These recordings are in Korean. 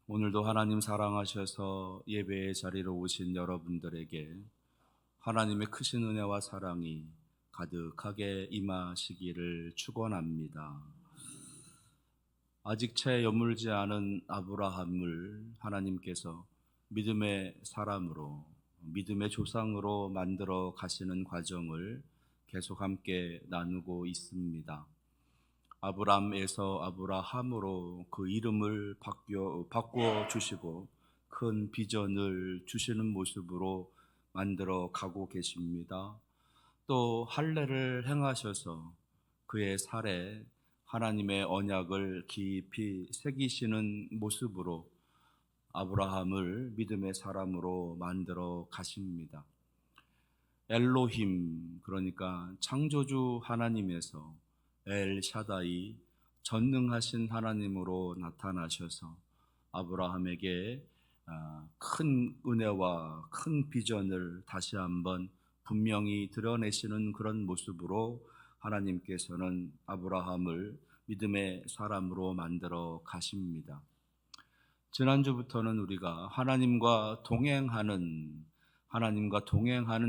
오늘도 하나님 사랑하셔서 예배의 자리로 오신 여러분들에게 하나님의 크신 은혜와 사랑이 가득하게 임하시기를 축원합니다. 아직 채 여물지 않은 아브라함을 하나님께서 믿음의 사람으로, 믿음의 조상으로 만들어 가시는 과정을 계속 함께 나누고 있습니다. 아브람에서 아브라함으로 그 이름을 바꾸어 주시고 큰 비전을 주시는 모습으로 만들어 가고 계십니다. 또 할례를 행하셔서 그의 살에 하나님의 언약을 깊이 새기시는 모습으로 아브라함을 믿음의 사람으로 만들어 가십니다. 엘로힘, 그러니까 창조주 하나님에서 엘샤다이, 전능하신 하나님으로 나타나셔서 아브라함에게 큰 은혜와 큰 비전을 다시 한번 분명히 드러내시는 그런 모습으로 하나님께서는 아브라함을 믿음의 사람으로 만들어 가십니다. 지난주부터는 우리가 하나님과 동행하는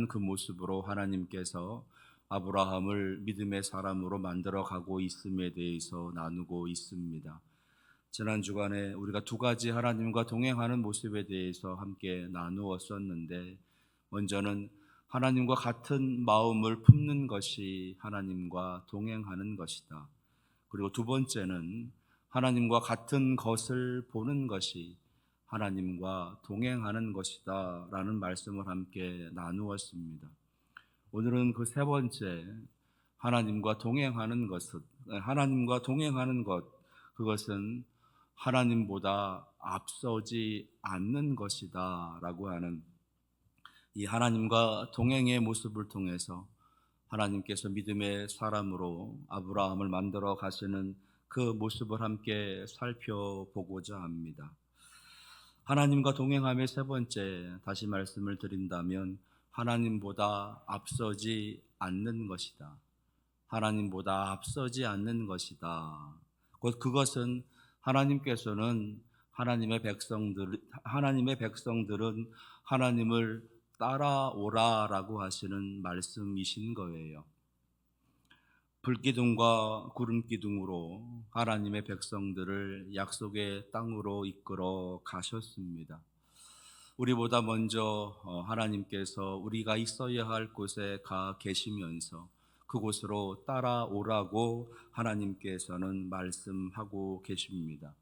그 모습으로 하나님께서 아브라함을 믿음의 사람으로 만들어 가고 있음에 대해서 나누고 있습니다. 지난 주간에 우리가 두 가지 하나님과 동행하는 모습에 대해서 함께 나누었었는데, 먼저는 하나님과 같은 마음을 품는 것이 하나님과 동행하는 것이다. 그리고 두 번째는 하나님과 같은 것을 보는 것이 하나님과 동행하는 것이다 라는 말씀을 함께 나누었습니다. 오늘은 그 세 번째, 하나님과 동행하는 것, 그것은 하나님보다 앞서지 않는 것이다 라고 하는 이 하나님과 동행의 모습을 통해서 하나님께서 믿음의 사람으로 아브라함을 만들어 가시는 그 모습을 함께 살펴보고자 합니다. 하나님과 동행함의 세 번째, 다시 말씀을 드린다면 하나님보다 앞서지 않는 것이다. 하나님보다 앞서지 않는 것이다. 곧 그것은 하나님께서는 하나님의 백성들은 하나님을 따라오라라고 하시는 말씀이신 거예요. 불기둥과 구름기둥으로 하나님의 백성들을 약속의 땅으로 이끌어 가셨습니다. 우리보다 먼저 하나님께서 우리가 있어야 할 곳에 가 계시면서 그곳으로 따라오라고 하나님께서는 말씀하고 계십니다.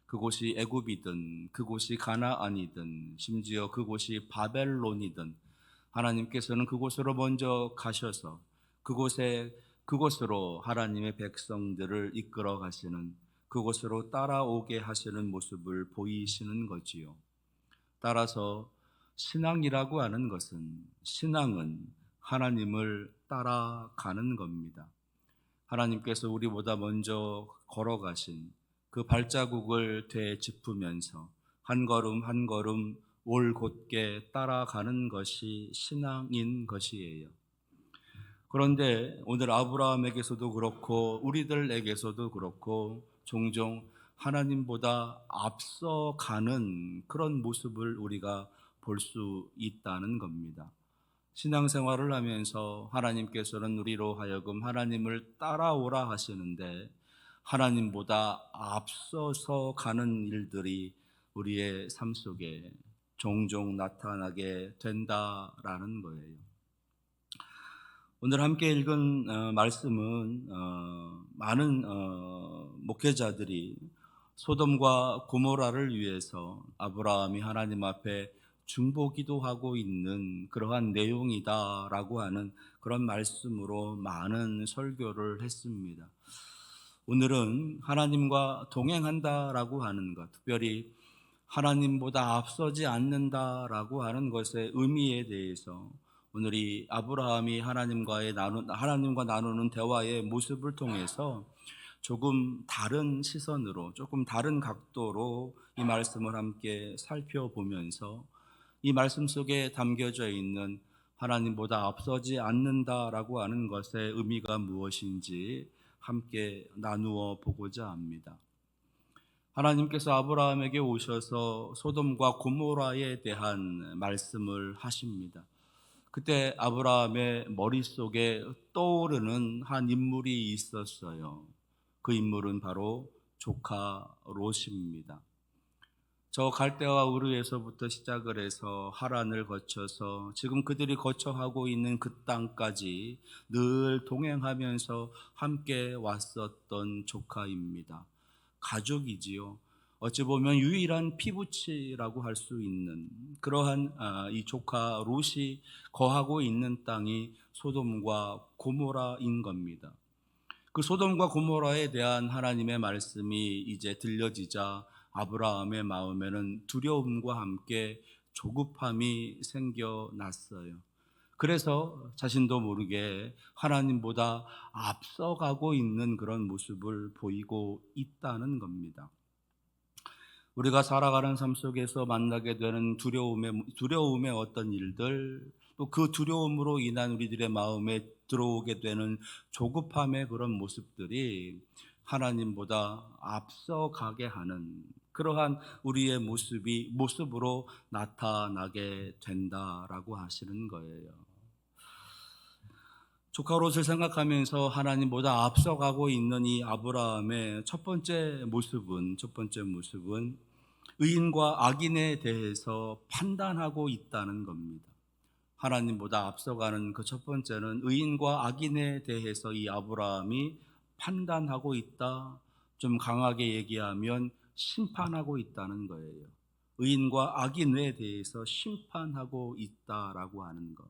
그곳이 애굽이든 그곳이 가나안이든 심지어 그곳이 바벨론이든 하나님께서는 그곳으로 먼저 가셔서 그곳으로 하나님의 백성들을 이끌어 가시는, 그곳으로 따라오게 하시는 모습을 보이시는 거지요. 따라서 신앙은 하나님을 따라가는 겁니다. 하나님께서 우리보다 먼저 걸어가신 그 발자국을 되짚으면서 한 걸음 한 걸음 올곧게 따라가는 것이 신앙인 것이에요. 그런데 오늘 아브라함에게서도 그렇고 우리들에게서도 그렇고 종종 하나님보다 앞서가는 그런 모습을 우리가 볼 수 있다는 겁니다. 신앙생활을 하면서 하나님께서는 우리로 하여금 하나님을 따라오라 하시는데 하나님보다 앞서서 가는 일들이 우리의 삶 속에 종종 나타나게 된다라는 거예요. 오늘 함께 읽은 말씀은 많은 목회자들이 소돔과 고모라를 위해서 아브라함이 하나님 앞에 중보기도 하고 있는 그러한 내용이다라고 하는 그런 말씀으로 많은 설교를 했습니다. 오늘은 하나님과 동행한다라고 하는 것, 특별히 하나님보다 앞서지 않는다라고 하는 것의 의미에 대해서 오늘 이 아브라함이 하나님과 나누는 대화의 모습을 통해서 조금 다른 시선으로, 조금 다른 각도로 이 말씀을 함께 살펴보면서 이 말씀 속에 담겨져 있는 하나님보다 앞서지 않는다라고 하는 것의 의미가 무엇인지 함께 나누어 보고자 합니다. 하나님께서 아브라함에게 오셔서 소돔과 고모라에 대한 말씀을 하십니다. 그때 아브라함의 머릿속에 떠오르는 한 인물이 있었어요. 그 인물은 바로 조카 롯입니다. 저 갈대아 우르에서부터 시작을 해서 하란을 거쳐서 지금 그들이 거쳐가고 있는 그 땅까지 늘 동행하면서 함께 왔었던 조카입니다. 가족이지요. 어찌 보면 유일한 피부치라고 할 수 있는 그러한 이 조카 롯이 거하고 있는 땅이 소돔과 고모라인 겁니다. 그 소돔과 고모라에 대한 하나님의 말씀이 이제 들려지자 아브라함의 마음에는 두려움과 함께 조급함이 생겨났어요. 그래서 자신도 모르게 하나님보다 앞서가고 있는 그런 모습을 보이고 있다는 겁니다. 우리가 살아가는 삶 속에서 만나게 되는 두려움의 어떤 일들, 또 그 두려움으로 인한 우리들의 마음에 들어오게 되는 조급함의 그런 모습들이 하나님보다 앞서가게 하는 그러한 우리의 모습으로 나타나게 된다라고 하시는 거예요. 조카 롯을 생각하면서 하나님보다 앞서가고 있는 이 아브라함의 첫 번째 모습은 의인과 악인에 대해서 판단하고 있다는 겁니다. 하나님보다 앞서가는 그 첫 번째는 의인과 악인에 대해서 이 아브라함이 판단하고 있다. 좀 강하게 얘기하면 심판하고 있다는 거예요. 의인과 악인에 대해서 심판하고 있다라고 하는 것.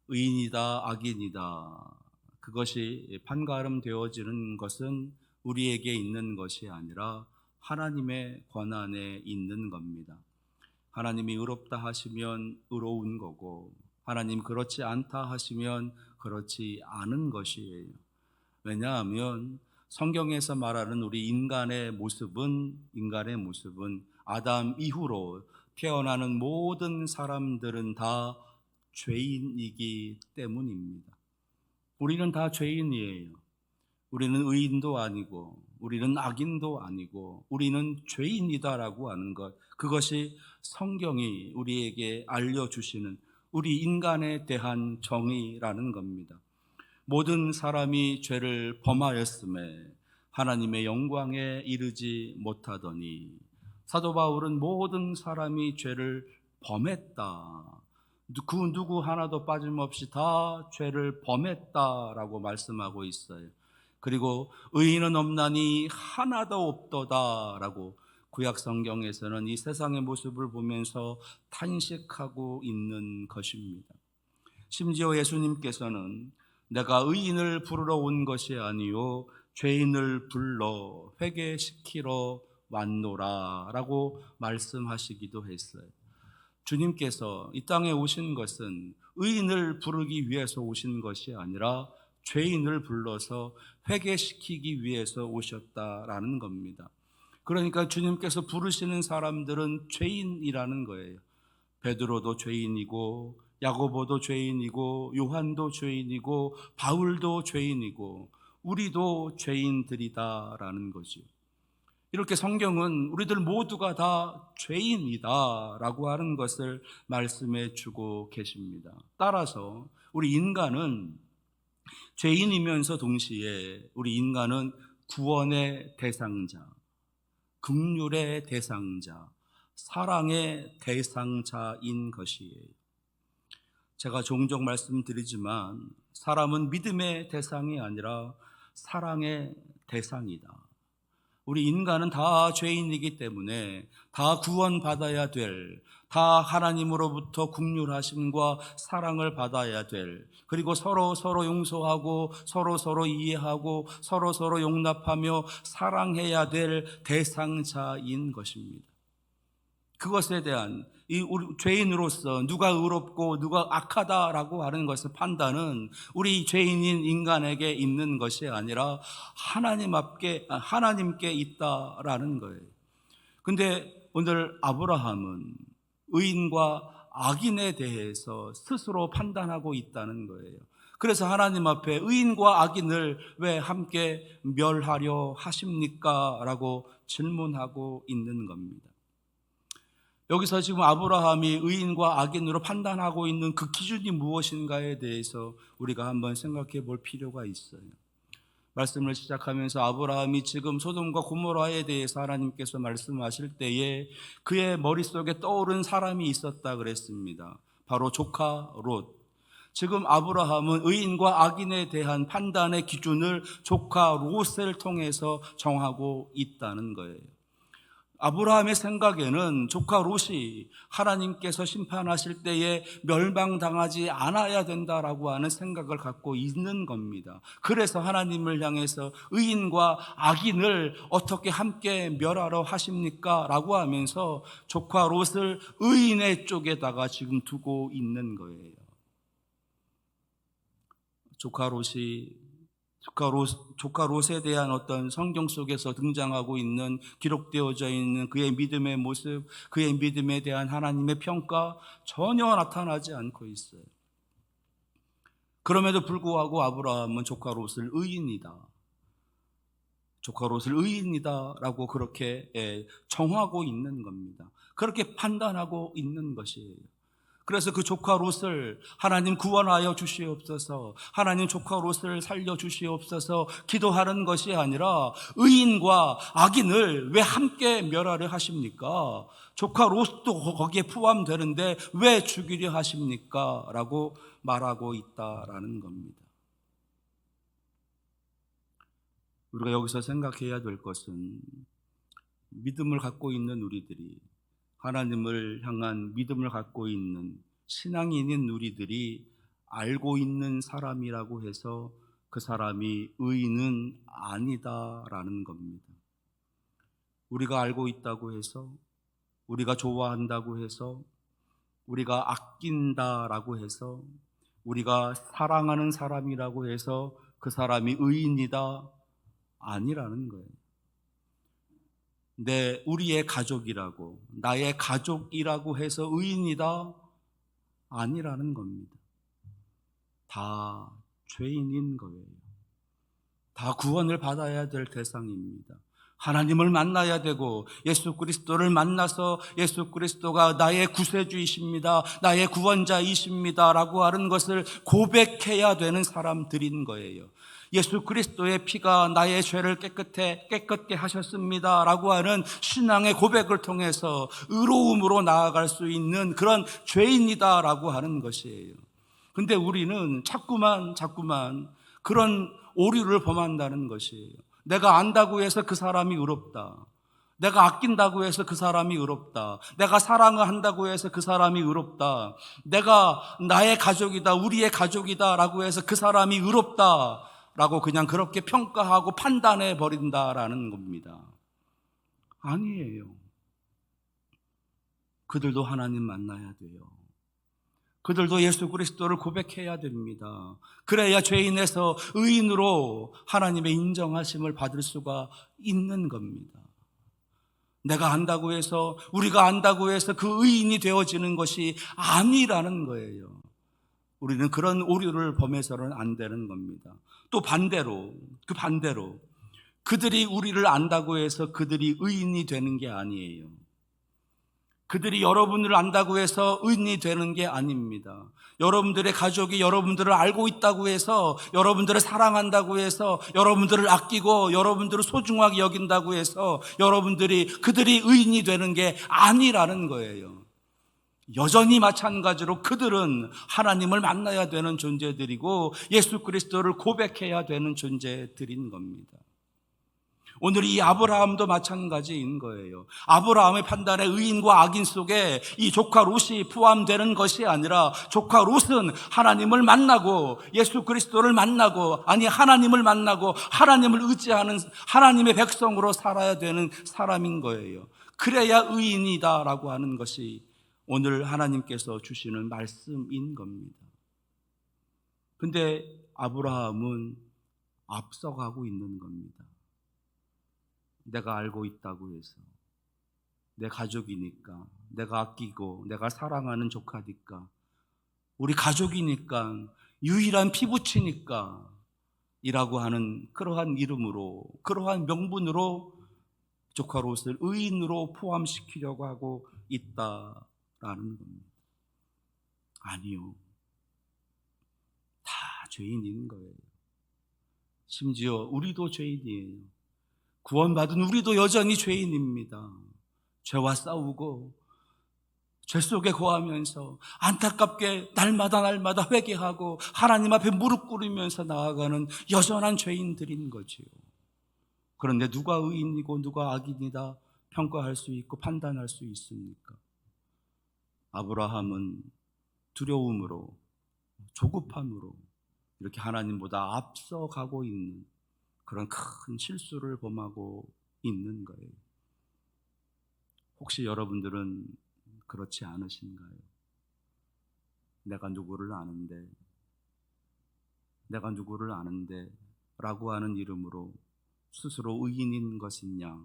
의인이다, 악인이다. 그것이 판가름 되어지는 것은 우리에게 있는 것이 아니라 하나님의 권한에 있는 겁니다. 하나님이 의롭다 하시면 의로운 거고, 하나님 그렇지 않다 하시면 그렇지 않은 것이에요. 왜냐하면 성경에서 말하는 우리 인간의 모습은 아담 이후로 태어나는 모든 사람들은 다 죄인이기 때문입니다. 우리는 다 죄인이에요. 우리는 의인도 아니고 우리는 악인도 아니고 우리는 죄인이다라고 하는 것, 그것이 성경이 우리에게 알려주시는 우리 인간에 대한 정의라는 겁니다. 모든 사람이 죄를 범하였음에 하나님의 영광에 이르지 못하더니, 사도 바울은 모든 사람이 죄를 범했다, 그 누구 하나도 빠짐없이 다 죄를 범했다라고 말씀하고 있어요. 그리고 의인은 없나니 하나도 없도다라고 구약 성경에서는 이 세상의 모습을 보면서 탄식하고 있는 것입니다. 심지어 예수님께서는 내가 의인을 부르러 온 것이 아니요 죄인을 불러 회개시키러 왔노라 라고 말씀하시기도 했어요. 주님께서 이 땅에 오신 것은 의인을 부르기 위해서 오신 것이 아니라 죄인을 불러서 회개시키기 위해서 오셨다라는 겁니다. 그러니까 주님께서 부르시는 사람들은 죄인이라는 거예요. 베드로도 죄인이고 야고보도 죄인이고 요한도 죄인이고 바울도 죄인이고 우리도 죄인들이다라는 거죠. 이렇게 성경은 우리들 모두가 다 죄인이다라고 하는 것을 말씀해 주고 계십니다. 따라서 우리 인간은 죄인이면서 동시에 우리 인간은 구원의 대상자, 긍휼의 대상자, 사랑의 대상자인 것이에요. 제가 종종 말씀드리지만 사람은 믿음의 대상이 아니라 사랑의 대상이다. 우리 인간은 다 죄인이기 때문에 다 구원받아야 될, 다 하나님으로부터 긍휼하심과 사랑을 받아야 될, 그리고 서로 용서하고 서로 이해하고 서로 용납하며 사랑해야 될 대상자인 것입니다. 그것에 대한 우리 죄인으로서 누가 의롭고 누가 악하다라고 하는 것의 판단은 우리 죄인인 인간에게 있는 것이 아니라 하나님께 있다라는 거예요. 근데 오늘 아브라함은 의인과 악인에 대해서 스스로 판단하고 있다는 거예요. 그래서 하나님 앞에 의인과 악인을 왜 함께 멸하려 하십니까? 라고 질문하고 있는 겁니다. 여기서 지금 아브라함이 의인과 악인으로 판단하고 있는 그 기준이 무엇인가에 대해서 우리가 한번 생각해 볼 필요가 있어요. 말씀을 시작하면서 아브라함이 지금 소돔과 고모라에 대해서 하나님께서 말씀하실 때에 그의 머릿속에 떠오른 사람이 있었다 그랬습니다. 바로 조카 롯. 지금 아브라함은 의인과 악인에 대한 판단의 기준을 조카 롯을 통해서 정하고 있다는 거예요. 아브라함의 생각에는 조카 롯이 하나님께서 심판하실 때에 멸망당하지 않아야 된다라고 하는 생각을 갖고 있는 겁니다. 그래서 하나님을 향해서 의인과 악인을 어떻게 함께 멸하러 하십니까? 라고 하면서 조카 롯을 의인의 쪽에다가 지금 두고 있는 거예요. 조카 롯에 대한 어떤 성경 속에서 등장하고 있는, 기록되어져 있는 그의 믿음의 모습, 그의 믿음에 대한 하나님의 평가 전혀 나타나지 않고 있어요. 그럼에도 불구하고 아브라함은 조카 롯을 의인이다라고 그렇게 정하고 있는 겁니다. 그렇게 판단하고 있는 것이에요. 그래서 그 조카 롯을 하나님 구원하여 주시옵소서, 하나님 조카 롯을 살려 주시옵소서 기도하는 것이 아니라 의인과 악인을 왜 함께 멸하려 하십니까? 조카 롯도 거기에 포함되는데 왜 죽이려 하십니까? 라고 말하고 있다라는 겁니다. 우리가 여기서 생각해야 될 것은 믿음을 갖고 있는 우리들이, 하나님을 향한 믿음을 갖고 있는 신앙인인 우리들이 알고 있는 사람이라고 해서 그 사람이 의인은 아니다라는 겁니다. 우리가 알고 있다고 해서, 우리가 좋아한다고 해서, 우리가 아낀다라고 해서, 우리가 사랑하는 사람이라고 해서 그 사람이 의인이다? 아니라는 거예요. 우리의 가족이라고, 나의 가족이라고 해서 의인이다? 아니라는 겁니다. 다 죄인인 거예요. 다 구원을 받아야 될 대상입니다. 하나님을 만나야 되고 예수 그리스도를 만나서 예수 그리스도가 나의 구세주이십니다, 나의 구원자이십니다 라고 하는 것을 고백해야 되는 사람들인 거예요. 예수 그리스도의 피가 나의 죄를 깨끗게 하셨습니다 라고 하는 신앙의 고백을 통해서 의로움으로 나아갈 수 있는 그런 죄인이다 라고 하는 것이에요. 근데 우리는 자꾸만 그런 오류를 범한다는 것이에요. 내가 안다고 해서 그 사람이 의롭다, 내가 아낀다고 해서 그 사람이 의롭다, 내가 사랑을 한다고 해서 그 사람이 의롭다, 내가 나의 가족이다, 우리의 가족이다 라고 해서 그 사람이 의롭다 라고 그냥 그렇게 평가하고 판단해 버린다라는 겁니다. 아니에요. 그들도 하나님 만나야 돼요. 그들도 예수 그리스도를 고백해야 됩니다. 그래야 죄인에서 의인으로 하나님의 인정하심을 받을 수가 있는 겁니다. 내가 안다고 해서, 우리가 안다고 해서 그 의인이 되어지는 것이 아니라는 거예요. 우리는 그런 오류를 범해서는 안 되는 겁니다. 또 반대로, 그들이 우리를 안다고 해서 그들이 의인이 되는 게 아니에요. 그들이 여러분을 안다고 해서 의인이 되는 게 아닙니다. 여러분들의 가족이 여러분들을 알고 있다고 해서, 여러분들을 사랑한다고 해서, 여러분들을 아끼고 여러분들을 소중하게 여긴다고 해서 그들이 의인이 되는 게 아니라는 거예요. 여전히 마찬가지로 그들은 하나님을 만나야 되는 존재들이고 예수 그리스도를 고백해야 되는 존재들인 겁니다. 오늘 이 아브라함도 마찬가지인 거예요. 아브라함의 판단에 의인과 악인 속에 이 조카 롯이 포함되는 것이 아니라, 조카 롯은 하나님을 만나고 예수 그리스도를 만나고, 하나님을 만나고 하나님을 의지하는 하나님의 백성으로 살아야 되는 사람인 거예요. 그래야 의인이다라고 하는 것이 오늘 하나님께서 주시는 말씀인 겁니다. 근데 아브라함은 앞서가고 있는 겁니다. 내가 알고 있다고 해서, 내 가족이니까, 내가 아끼고 내가 사랑하는 조카니까, 우리 가족이니까 유일한 피부치니까 이라고 하는 그러한 이름으로, 그러한 명분으로 조카 롯을 의인으로 포함시키려고 하고 있다라는 겁니다. 아니요. 다 죄인인 거예요. 심지어 우리도 죄인이에요. 구원받은 우리도 여전히 죄인입니다. 죄와 싸우고 죄 속에 거하면서 안타깝게 날마다 회개하고 하나님 앞에 무릎 꿇으면서 나아가는 여전한 죄인들인 거지요. 그런데 누가 의인이고 누가 악인이다 평가할 수 있고 판단할 수 있습니까? 아브라함은 두려움으로, 조급함으로 이렇게 하나님보다 앞서가고 있는 그런 큰 실수를 범하고 있는 거예요. 혹시 여러분들은 그렇지 않으신가요? 내가 누구를 아는데 라고 하는 이름으로 스스로 의인인 것이냐,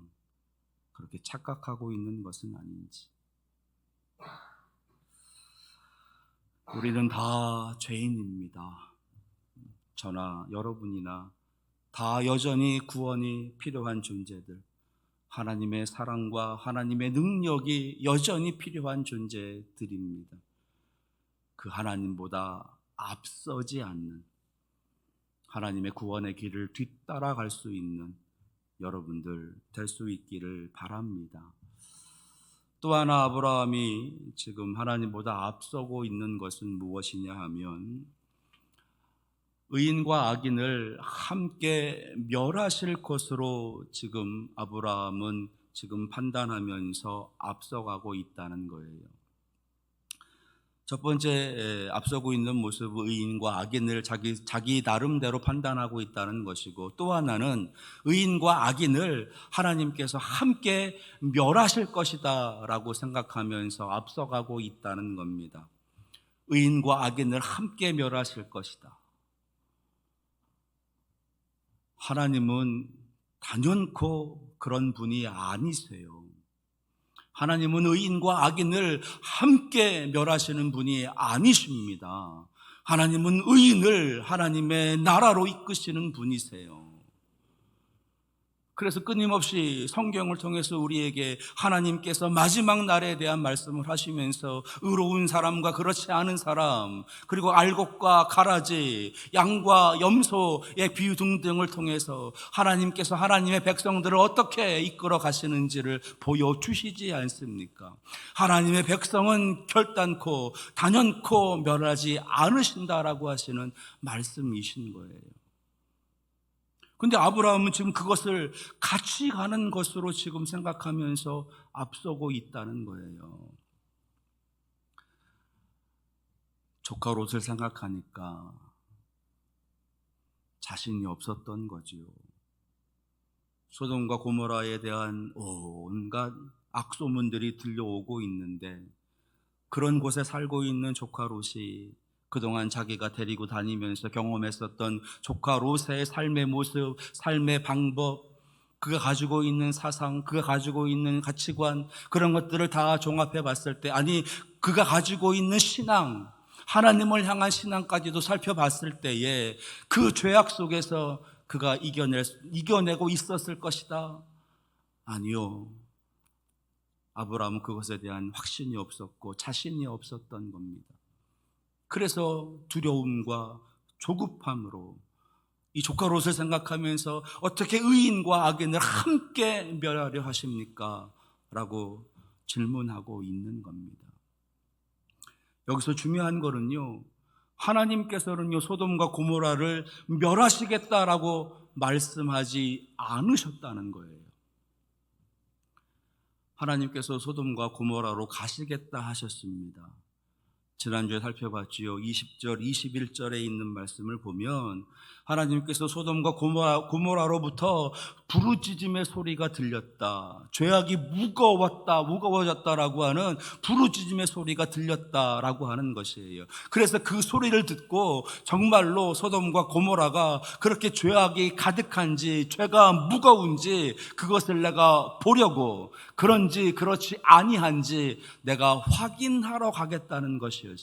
그렇게 착각하고 있는 것은 아닌지. 우리는 다 죄인입니다. 저나 여러분이나 다 여전히 구원이 필요한 존재들, 하나님의 사랑과 하나님의 능력이 여전히 필요한 존재들입니다. 그 하나님보다 앞서지 않는, 하나님의 구원의 길을 뒤따라갈 수 있는 여러분들 될 수 있기를 바랍니다. 또 하나 아브라함이 지금 하나님보다 앞서고 있는 것은 무엇이냐 하면, 의인과 악인을 함께 멸하실 것으로 지금 아브라함은 지금 판단하면서 앞서가고 있다는 거예요. 첫 번째, 앞서고 있는 모습, 의인과 악인을 자기 나름대로 판단하고 있다는 것이고, 또 하나는 의인과 악인을 하나님께서 함께 멸하실 것이다 라고 생각하면서 앞서가고 있다는 겁니다. 의인과 악인을 함께 멸하실 것이다. 하나님은 단연코 그런 분이 아니세요. 하나님은 의인과 악인을 함께 멸하시는 분이 아니십니다. 하나님은 의인을 하나님의 나라로 이끄시는 분이세요. 그래서 끊임없이 성경을 통해서 우리에게 하나님께서 마지막 날에 대한 말씀을 하시면서 의로운 사람과 그렇지 않은 사람, 그리고 알곡과 가라지, 양과 염소의 비유 등등을 통해서 하나님께서 하나님의 백성들을 어떻게 이끌어 가시는지를 보여주시지 않습니까? 하나님의 백성은 결단코 단연코 멸하지 않으신다라고 하시는 말씀이신 거예요. 근데 아브라함은 지금 그것을 같이 가는 것으로 지금 생각하면서 앞서고 있다는 거예요. 조카 롯을 생각하니까 자신이 없었던 거지요. 소돔과 고모라에 대한 온갖 악소문들이 들려오고 있는데, 그런 곳에 살고 있는 조카 롯이 그동안 자기가 데리고 다니면서 경험했었던 조카 롯의 삶의 모습, 삶의 방법, 그가 가지고 있는 사상, 그가 가지고 있는 가치관, 그런 것들을 다 종합해 봤을 때, 아니 그가 가지고 있는 신앙, 하나님을 향한 신앙까지도 살펴봤을 때에 그 죄악 속에서 그가 이겨내고 있었을 것이다. 아니요. 아브라함은 그것에 대한 확신이 없었고 자신이 없었던 겁니다. 그래서 두려움과 조급함으로 이 조카 롯을 생각하면서 어떻게 의인과 악인을 함께 멸하려 하십니까? 라고 질문하고 있는 겁니다. 여기서 중요한 거는요, 하나님께서는요 소돔과 고모라를 멸하시겠다라고 말씀하지 않으셨다는 거예요. 하나님께서 소돔과 고모라로 가시겠다 하셨습니다. 지난주에 살펴봤지요. 20절, 21절에 있는 말씀을 보면 하나님께서 소돔과 고모라로부터 부르짖음의 소리가 들렸다. 죄악이 무거워졌다라고 하는 부르짖음의 소리가 들렸다라고 하는 것이에요. 그래서 그 소리를 듣고 정말로 소돔과 고모라가 그렇게 죄악이 가득한지, 죄가 무거운지 그것을 내가 보려고, 그런지 그렇지 아니한지 내가 확인하러 가겠다는 것이었어요.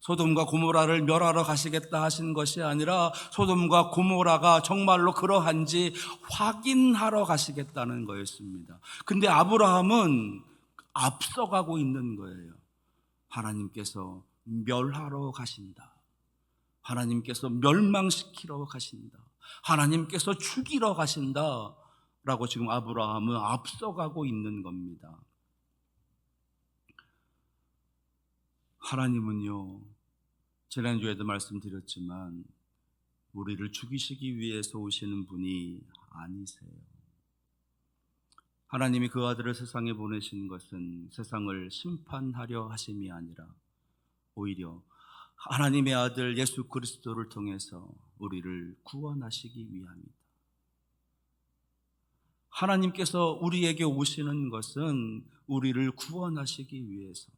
소돔과 고모라를 멸하러 가시겠다 하신 것이 아니라 소돔과 고모라가 정말로 그러한지 확인하러 가시겠다는 거였습니다. 근데 아브라함은 앞서가고 있는 거예요. 하나님께서 멸하러 가신다. 하나님께서 멸망시키러 가신다. 하나님께서 죽이러 가신다. 라고 지금 아브라함은 앞서가고 있는 겁니다. 하나님은요, 지난주에도 말씀드렸지만 우리를 죽이시기 위해서 오시는 분이 아니세요. 하나님이 그 아들을 세상에 보내신 것은 세상을 심판하려 하심이 아니라 오히려 하나님의 아들 예수 그리스도를 통해서 우리를 구원하시기 위함이다. 하나님께서 우리에게 오시는 것은 우리를 구원하시기 위해서,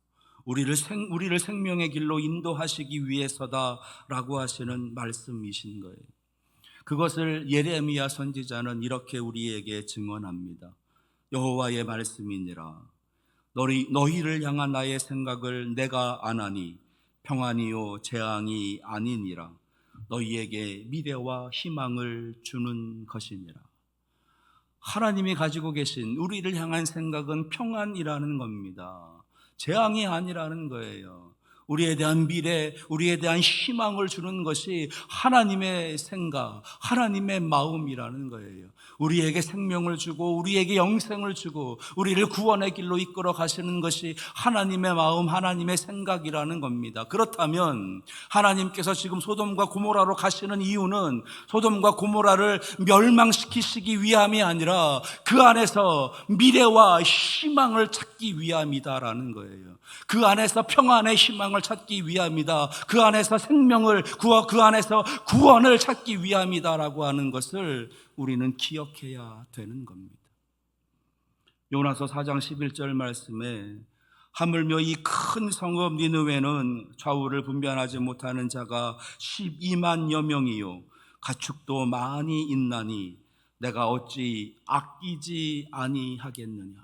우리를 생명의 길로 인도하시기 위해서다라고 하시는 말씀이신 거예요. 그것을 예레미야 선지자는 이렇게 우리에게 증언합니다. 여호와의 말씀이니라. 너희를 향한 나의 생각을 내가 아나니 평안이요 재앙이 아니니라. 너희에게 미래와 희망을 주는 것이니라. 하나님이 가지고 계신 우리를 향한 생각은 평안이라는 겁니다. 재앙이 아니라는 거예요. 우리에 대한 미래, 우리에 대한 희망을 주는 것이 하나님의 생각, 하나님의 마음이라는 거예요. 우리에게 생명을 주고 우리에게 영생을 주고 우리를 구원의 길로 이끌어 가시는 것이 하나님의 마음, 하나님의 생각이라는 겁니다. 그렇다면 하나님께서 지금 소돔과 고모라로 가시는 이유는 소돔과 고모라를 멸망시키시기 위함이 아니라 그 안에서 미래와 희망을 찾기 위함이다라는 거예요. 그 안에서 평안의 희망을 찾기 위함이다. 그 안에서 그 안에서 구원을 찾기 위함이다라고 하는 것을 우리는 기억해야 되는 겁니다. 요나서 4장 11절 말씀에 하물며 이 큰 성읍 니느웨는 좌우를 분별하지 못하는 자가 12만여 명이요 가축도 많이 있나니 내가 어찌 아끼지 아니하겠느냐.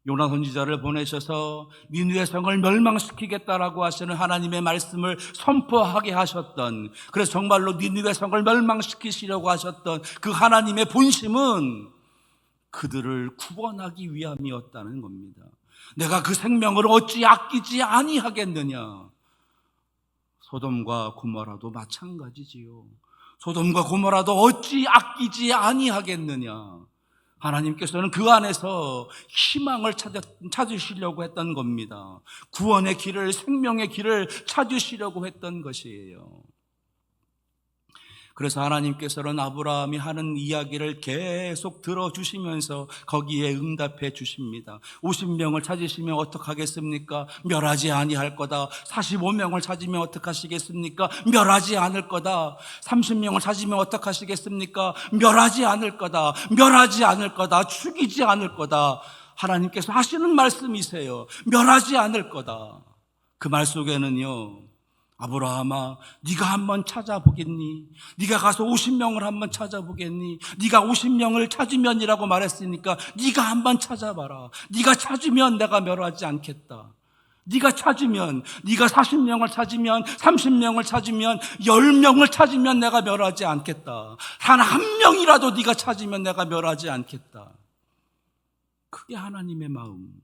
요나 선지자를 보내셔서 니느웨 성을 멸망시키겠다라고 하시는 하나님의 말씀을 선포하게 하셨던, 그래서 정말로 니느웨 성을 멸망시키시려고 하셨던 그 하나님의 본심은 그들을 구원하기 위함이었다는 겁니다. 내가 그 생명을 어찌 아끼지 아니하겠느냐. 소돔과 고모라도 마찬가지지요. 소돔과 고모라도 어찌 아끼지 아니하겠느냐. 하나님께서는 그 안에서 희망을 찾으시려고 했던 겁니다. 구원의 길을, 생명의 길을 찾으시려고 했던 것이에요. 그래서 하나님께서는 아브라함이 하는 이야기를 계속 들어주시면서 거기에 응답해 주십니다. 50명을 찾으시면 어떡하겠습니까? 멸하지 아니할 거다. 45명을 찾으면 어떡하시겠습니까? 멸하지 않을 거다. 30명을 찾으면 어떡하시겠습니까? 멸하지 않을 거다. 멸하지 않을 거다. 죽이지 않을 거다. 하나님께서 하시는 말씀이세요. 멸하지 않을 거다. 그 말 속에는요, 아브라함아, 네가 한번 찾아보겠니? 네가 가서 50명을 한번 찾아보겠니? 네가 50명을 찾으면이라고 말했으니까 네가 한번 찾아봐라. 네가 찾으면 내가 멸하지 않겠다. 네가 찾으면, 네가 40명을 찾으면, 30명을 찾으면, 10명을 찾으면 내가 멸하지 않겠다. 단 한 명이라도 네가 찾으면 내가 멸하지 않겠다. 그게 하나님의 마음.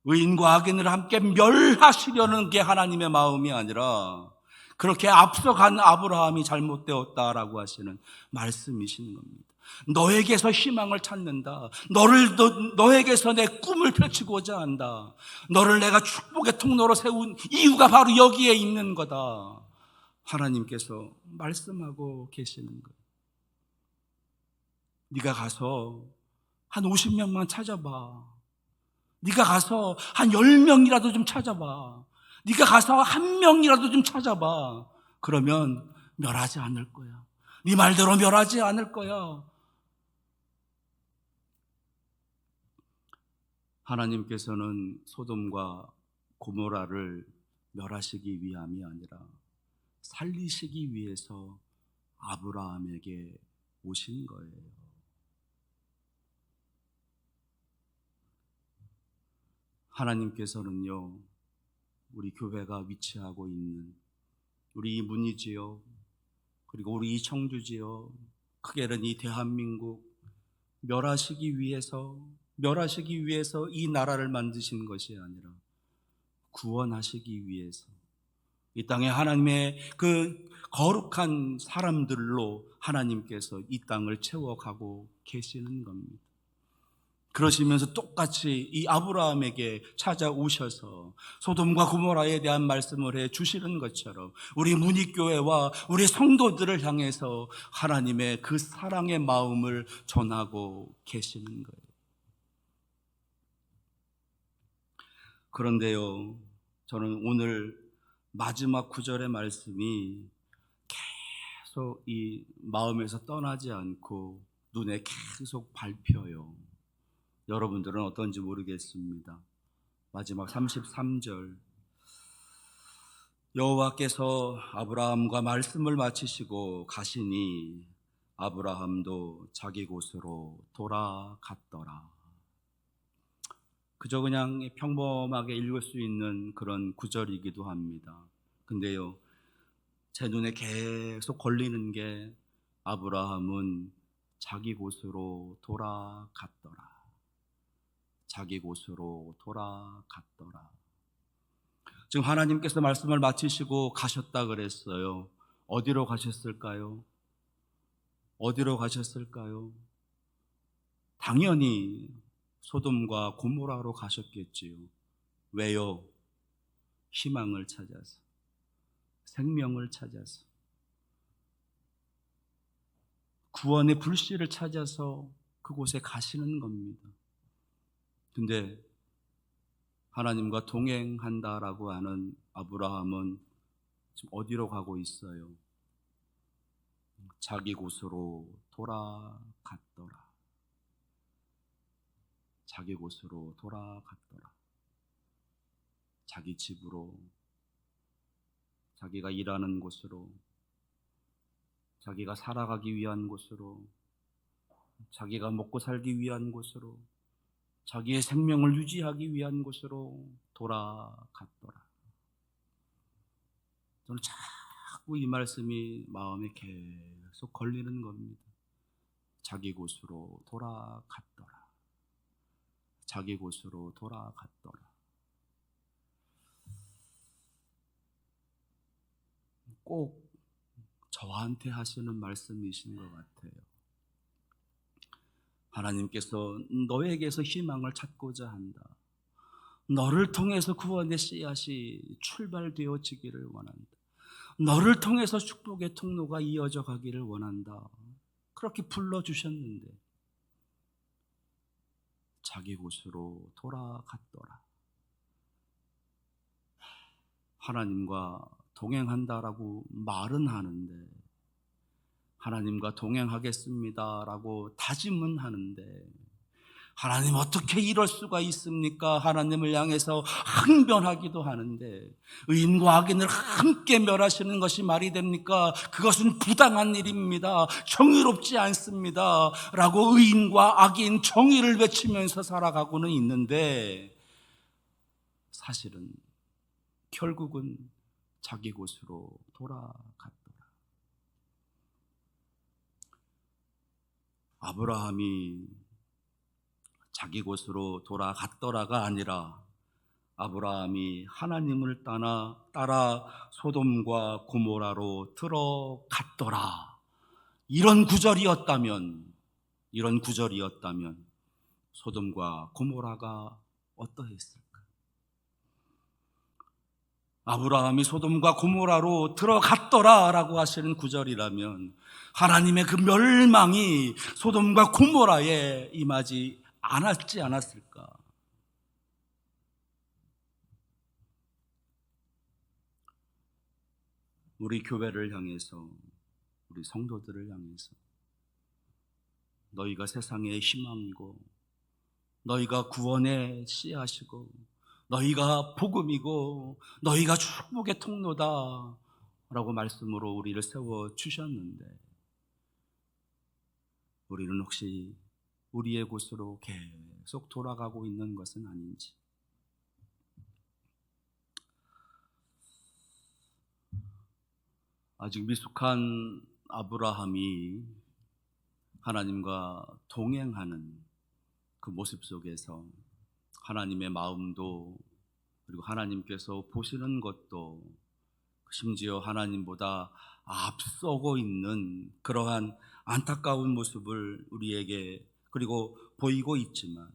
의인과 악인을 함께 멸하시려는 게 하나님의 마음이 아니라 그렇게 앞서간 아브라함이 잘못되었다라고 하시는 말씀이신 겁니다. 너에게서 희망을 찾는다. 너에게서 내 꿈을 펼치고자 한다. 너를 내가 축복의 통로로 세운 이유가 바로 여기에 있는 거다. 하나님께서 말씀하고 계시는 거예요. 네가 가서 한 50명만 찾아봐. 네가 가서 한 10명이라도 좀 찾아봐. 네가 가서 한 명이라도 좀 찾아봐. 그러면 멸하지 않을 거야. 네 말대로 멸하지 않을 거야. 하나님께서는 소돔과 고모라를 멸하시기 위함이 아니라 살리시기 위해서 아브라함에게 오신 거예요. 하나님께서는요, 우리 교회가 위치하고 있는 우리 이 문이지요, 그리고 우리 이 청주지요, 크게는 이 대한민국 멸하시기 위해서 이 나라를 만드신 것이 아니라 구원하시기 위해서 이 땅에 하나님의 그 거룩한 사람들로 하나님께서 이 땅을 채워가고 계시는 겁니다. 그러시면서 똑같이 이 아브라함에게 찾아오셔서 소돔과 고모라에 대한 말씀을 해 주시는 것처럼 우리 문익교회와 우리 성도들을 향해서 하나님의 그 사랑의 마음을 전하고 계시는 거예요. 그런데요, 저는 오늘 마지막 구절의 말씀이 계속 이 마음에서 떠나지 않고 눈에 계속 밟혀요. 여러분들은 어떤지 모르겠습니다. 마지막 33절, 여호와께서 아브라함과 말씀을 마치시고 가시니 아브라함도 자기 곳으로 돌아갔더라. 그저 그냥 평범하게 읽을 수 있는 그런 구절이기도 합니다. 근데요, 제 눈에 계속 걸리는 게 아브라함은 자기 곳으로 돌아갔더라. 자기 곳으로 돌아갔더라. 지금 하나님께서 말씀을 마치시고 가셨다 그랬어요. 어디로 가셨을까요? 어디로 가셨을까요? 당연히 소돔과 고모라로 가셨겠지요. 왜요? 희망을 찾아서, 생명을 찾아서, 구원의 불씨를 찾아서 그곳에 가시는 겁니다. 근데 하나님과 동행한다라고 하는 아브라함은 지금 어디로 가고 있어요? 자기 곳으로 돌아갔더라. 자기 곳으로 돌아갔더라. 자기 집으로, 자기가 일하는 곳으로, 자기가 살아가기 위한 곳으로, 자기가 먹고 살기 위한 곳으로, 자기의 생명을 유지하기 위한 곳으로 돌아갔더라. 저는 자꾸 이 말씀이 마음에 계속 걸리는 겁니다. 자기 곳으로 돌아갔더라. 자기 곳으로 돌아갔더라. 꼭 저한테 하시는 말씀이신 것 같아요. 하나님께서 너에게서 희망을 찾고자 한다. 너를 통해서 구원의 씨앗이 출발되어지기를 원한다. 너를 통해서 축복의 통로가 이어져 가기를 원한다. 그렇게 불러주셨는데 자기 곳으로 돌아갔더라. 하나님과 동행한다라고 말은 하는데, 하나님과 동행하겠습니다라고 다짐은 하는데, 하나님 어떻게 이럴 수가 있습니까? 하나님을 향해서 항변하기도 하는데, 의인과 악인을 함께 멸하시는 것이 말이 됩니까? 그것은 부당한 일입니다. 정의롭지 않습니다. 라고 의인과 악인 정의를 외치면서 살아가고는 있는데, 사실은 결국은 자기 곳으로 돌아갔더라. 아브라함이 자기 곳으로 돌아갔더라가 아니라 아브라함이 하나님을 따라 소돔과 고모라로 들어갔더라. 이런 구절이었다면 소돔과 고모라가 어떠했을까? 아브라함이 소돔과 고모라로 들어갔더라라고 하시는 구절이라면 하나님의 그 멸망이 소돔과 고모라에 임하지 않았을까? 우리 교회를 향해서, 우리 성도들을 향해서 너희가 세상의 희망이고, 너희가 구원의 씨앗이고, 너희가 복음이고, 너희가 축복의 통로다 라고 말씀으로 우리를 세워주셨는데, 우리는 혹시 우리의 곳으로 계속 돌아가고 있는 것은 아닌지, 아직 미숙한 아브라함이 하나님과 동행하는 그 모습 속에서 하나님의 마음도, 그리고 하나님께서 보시는 것도, 심지어 하나님보다 앞서고 있는 그러한 안타까운 모습을 우리에게 그리고 보이고 있지만,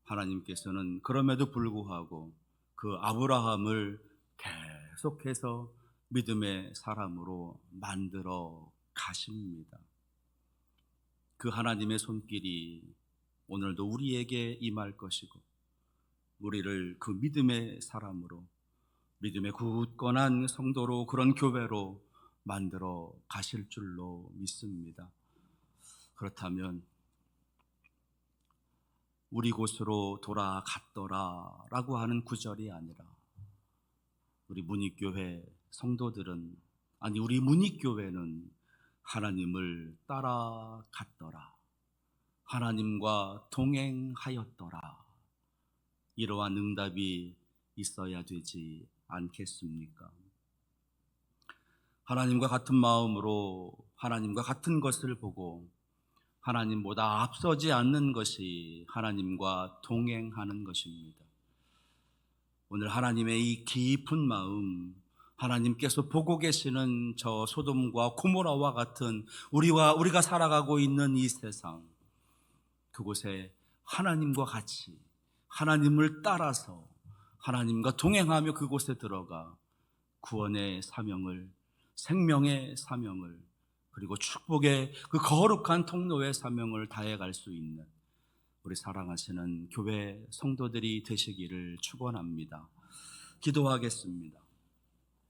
하나님께서는 그럼에도 불구하고 그 아브라함을 계속해서 믿음의 사람으로 만들어 가십니다. 그 하나님의 손길이 오늘도 우리에게 임할 것이고, 우리를 그 믿음의 사람으로, 믿음의 굳건한 성도로, 그런 교회로 만들어 가실 줄로 믿습니다. 그렇다면 우리 곳으로 돌아갔더라 라고 하는 구절이 아니라, 우리 문익교회 성도들은, 아니 우리 문익교회는 하나님을 따라갔더라, 하나님과 동행하였더라, 이러한 응답이 있어야 되지 않겠습니까? 하나님과 같은 마음으로 하나님과 같은 것을 보고 하나님보다 앞서지 않는 것이 하나님과 동행하는 것입니다. 오늘 하나님의 이 깊은 마음, 하나님께서 보고 계시는 저 소돔과 고모라와 같은 우리가 살아가고 있는 이 세상, 그곳에 하나님과 같이, 하나님을 따라서 하나님과 동행하며 그곳에 들어가 구원의 사명을, 생명의 사명을, 그리고 축복의 그 거룩한 통로의 사명을 다해갈 수 있는 우리 사랑하시는 교회 성도들이 되시기를 축원합니다. 기도하겠습니다.